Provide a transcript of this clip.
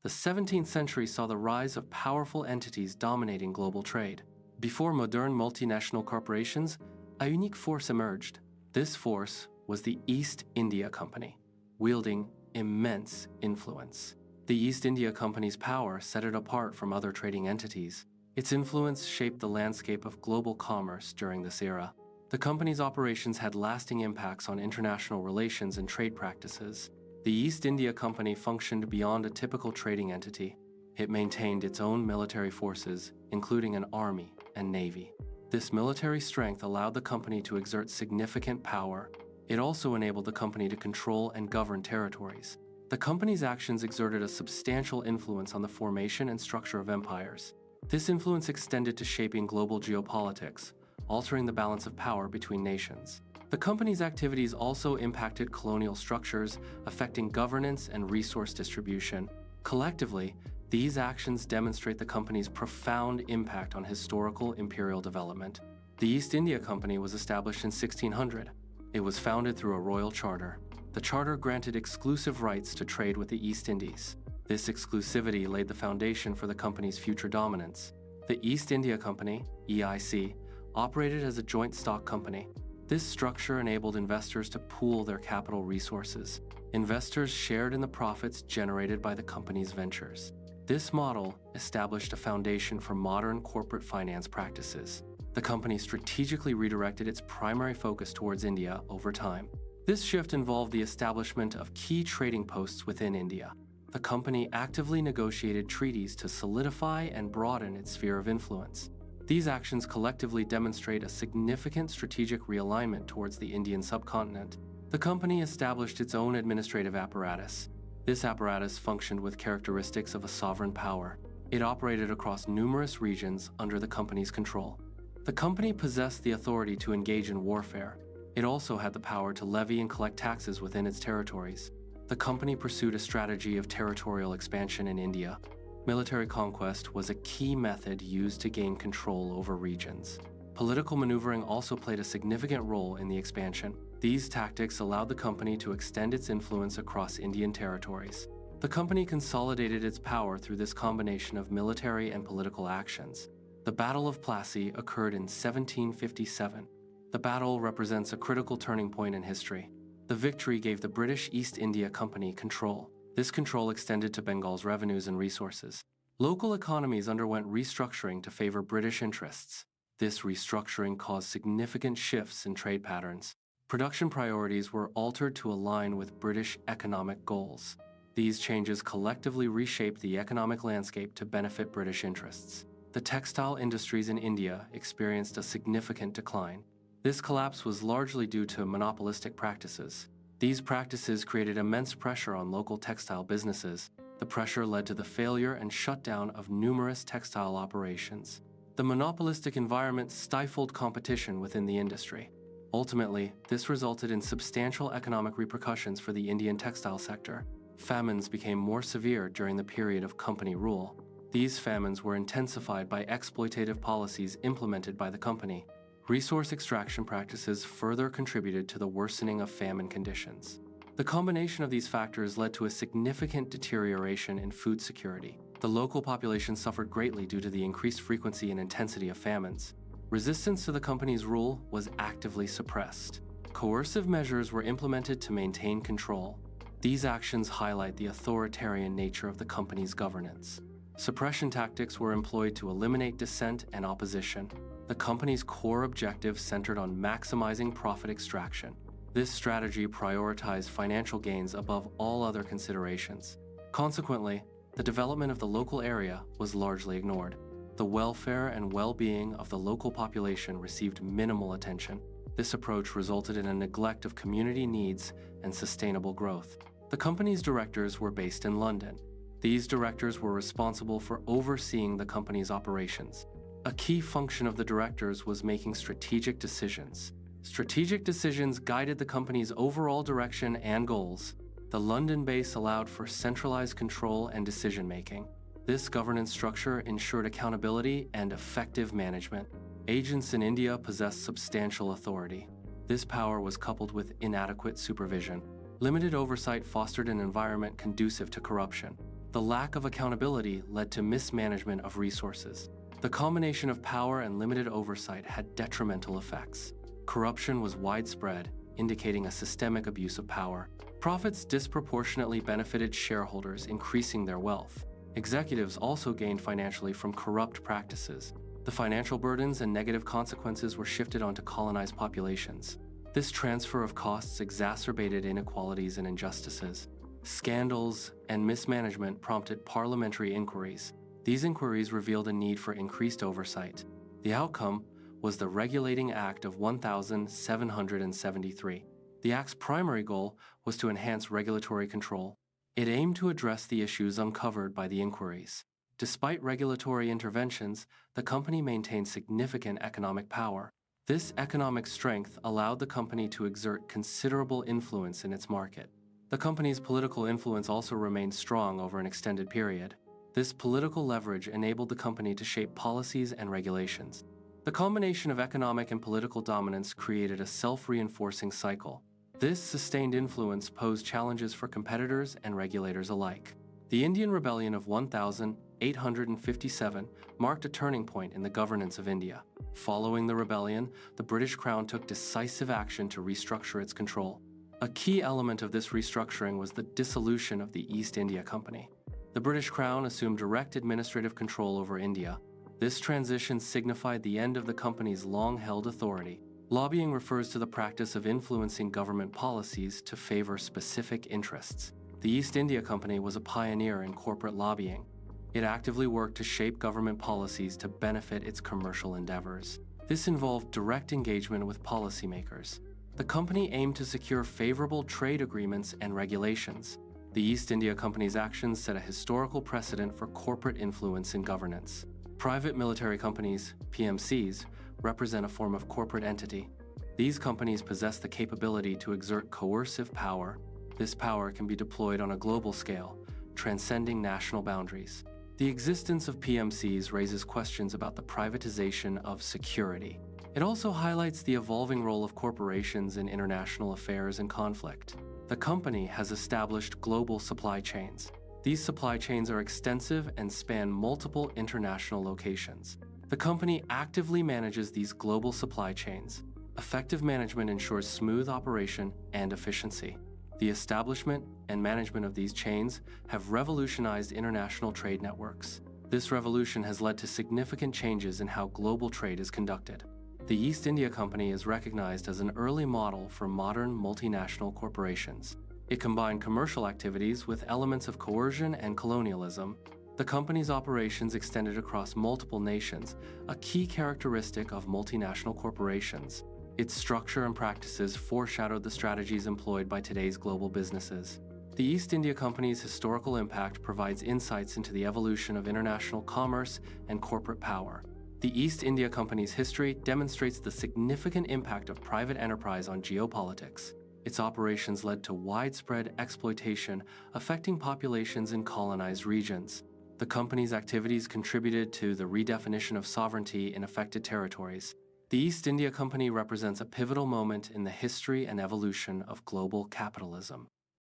The 17th century saw the rise of powerful entities dominating global trade. Before modern multinational corporations, a unique force emerged. This force was the East India Company, wielding immense influence. The East India Company's power set it apart from other trading entities. Its influence shaped the landscape of global commerce during this era. The company's operations had lasting impacts on international relations and trade practices. The East India Company functioned beyond a typical trading entity. It maintained its own military forces, including an army and navy. This military strength allowed the company to exert significant power. It also enabled the company to control and govern territories. The company's actions exerted a substantial influence on the formation and structure of empires. This influence extended to shaping global geopolitics, altering the balance of power between nations. The company's activities also impacted colonial structures, affecting governance and resource distribution. Collectively, these actions demonstrate the company's profound impact on historical imperial development. The East India Company was established in 1600. It was founded through a royal charter. The charter granted exclusive rights to trade with the East Indies. This exclusivity laid the foundation for the company's future dominance. The East India Company, EIC, operated as a joint stock company. This structure enabled investors to pool their capital resources. Investors shared in the profits generated by the company's ventures. This model established a foundation for modern corporate finance practices. The company strategically redirected its primary focus towards India over time. This shift involved the establishment of key trading posts within India. The company actively negotiated treaties to solidify and broaden its sphere of influence. These actions collectively demonstrate a significant strategic realignment towards the Indian subcontinent. The company established its own administrative apparatus. This apparatus functioned with characteristics of a sovereign power. It operated across numerous regions under the company's control. The company possessed the authority to engage in warfare. It also had the power to levy and collect taxes within its territories. The company pursued a strategy of territorial expansion in India. Military conquest was a key method used to gain control over regions. Political maneuvering also played a significant role in the expansion. These tactics allowed the company to extend its influence across Indian territories. The company consolidated its power through this combination of military and political actions. The Battle of Plassey occurred in 1757. The battle represents a critical turning point in history. The victory gave the British East India Company control. This control extended to Bengal's revenues and resources. Local economies underwent restructuring to favor British interests. This restructuring caused significant shifts in trade patterns. Production priorities were altered to align with British economic goals. These changes collectively reshaped the economic landscape to benefit British interests. The textile industries in India experienced a significant decline. This collapse was largely due to monopolistic practices. These practices created immense pressure on local textile businesses. The pressure led to the failure and shutdown of numerous textile operations. The monopolistic environment stifled competition within the industry. Ultimately, this resulted in substantial economic repercussions for the Indian textile sector. Famines became more severe during the period of company rule. These famines were intensified by exploitative policies implemented by the company. Resource extraction practices further contributed to the worsening of famine conditions. The combination of these factors led to a significant deterioration in food security. The local population suffered greatly due to the increased frequency and intensity of famines. Resistance to the company's rule was actively suppressed. Coercive measures were implemented to maintain control. These actions highlight the authoritarian nature of the company's governance. Suppression tactics were employed to eliminate dissent and opposition. The company's core objective centered on maximizing profit extraction. This strategy prioritized financial gains above all other considerations. Consequently, the development of the local area was largely ignored. The welfare and well-being of the local population received minimal attention. This approach resulted in a neglect of community needs and sustainable growth. The company's directors were based in London. These directors were responsible for overseeing the company's operations. A key function of the directors was making strategic decisions. Strategic decisions guided the company's overall direction and goals. The London base allowed for centralized control and decision-making. This governance structure ensured accountability and effective management. Agents in India possessed substantial authority. This power was coupled with inadequate supervision. Limited oversight fostered an environment conducive to corruption. The lack of accountability led to mismanagement of resources. The combination of power and limited oversight had detrimental effects. Corruption was widespread, indicating a systemic abuse of power. Profits disproportionately benefited shareholders, increasing their wealth. Executives also gained financially from corrupt practices. The financial burdens and negative consequences were shifted onto colonized populations. This transfer of costs exacerbated inequalities and injustices. Scandals and mismanagement prompted parliamentary inquiries. These inquiries revealed a need for increased oversight. The outcome was the Regulating Act of 1773. The Act's primary goal was to enhance regulatory control. It aimed to address the issues uncovered by the inquiries. Despite regulatory interventions, the company maintained significant economic power. This economic strength allowed the company to exert considerable influence in its market. The company's political influence also remained strong over an extended period. This political leverage enabled the company to shape policies and regulations. The combination of economic and political dominance created a self-reinforcing cycle. This sustained influence posed challenges for competitors and regulators alike. The Indian Rebellion of 1857 marked a turning point in the governance of India. Following the rebellion, the British Crown took decisive action to restructure its control. A key element of this restructuring was the dissolution of the East India Company. The British Crown assumed direct administrative control over India. This transition signified the end of the company's long-held authority. Lobbying refers to the practice of influencing government policies to favor specific interests. The East India Company was a pioneer in corporate lobbying. It actively worked to shape government policies to benefit its commercial endeavors. This involved direct engagement with policymakers. The company aimed to secure favorable trade agreements and regulations. The East India Company's actions set a historical precedent for corporate influence in governance. Private military companies, PMCs, represent a form of corporate entity. These companies possess the capability to exert coercive power. This power can be deployed on a global scale, transcending national boundaries. The existence of PMCs raises questions about the privatization of security. It also highlights the evolving role of corporations in international affairs and conflict. The company has established global supply chains. These supply chains are extensive and span multiple international locations. The company actively manages these global supply chains. Effective management ensures smooth operation and efficiency. The establishment and management of these chains have revolutionized international trade networks. This revolution has led to significant changes in how global trade is conducted. The East India Company is recognized as an early model for modern multinational corporations. It combined commercial activities with elements of coercion and colonialism. The company's operations extended across multiple nations, a key characteristic of multinational corporations. Its structure and practices foreshadowed the strategies employed by today's global businesses. The East India Company's historical impact provides insights into the evolution of international commerce and corporate power. The East India Company's history demonstrates the significant impact of private enterprise on geopolitics. Its operations led to widespread exploitation, affecting populations in colonized regions. The company's activities contributed to the redefinition of sovereignty in affected territories. The East India Company represents a pivotal moment in the history and evolution of global capitalism.